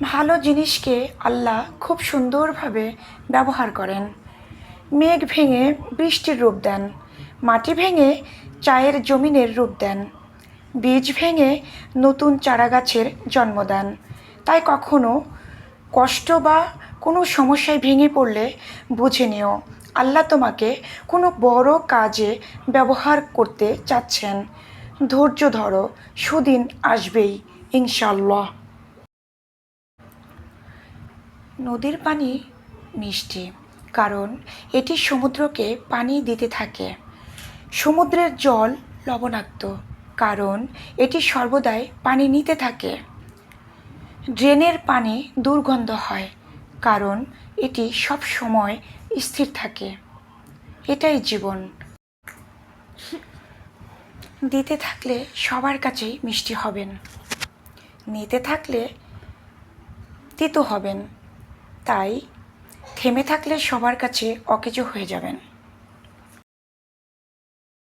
ভালো জিনিসকে আল্লাহ খুব সুন্দরভাবে ব্যবহার করেন। মেঘ ভেঙে বৃষ্টির রূপ দেন, মাটি ভেঙে চায়ের জমিনের রূপ দেন, বীজ ভেঙে নতুন চারাগাছের জন্ম দেন। তাই কখনো কষ্ট বা কোনো সমস্যায় ভেঙে পড়লে বুঝে নিও আল্লাহ তোমাকে কোনো বড় কাজে ব্যবহার করতে চাচ্ছেন। ধৈর্য ধরো, সুদিন আসবেই ইনশাল্লাহ। নদীর পানি মিষ্টি, কারণ এটি সমুদ্রকে পানি দিতে থাকে। সমুদ্রের জল লবণাক্ত, কারণ এটি সর্বদাই পানি নিতে থাকে। ড্রেনের পানি দুর্গন্ধ হয়, কারণ এটি সব সময় স্থির থাকে। এটাই জীবন। দিতে থাকলে সবার কাছেই মিষ্টি হবেন, নিতে থাকলে তিতো হবেন। তাই থেমে থাকলে সবার কাছে অকেজো হয়ে যাবেন।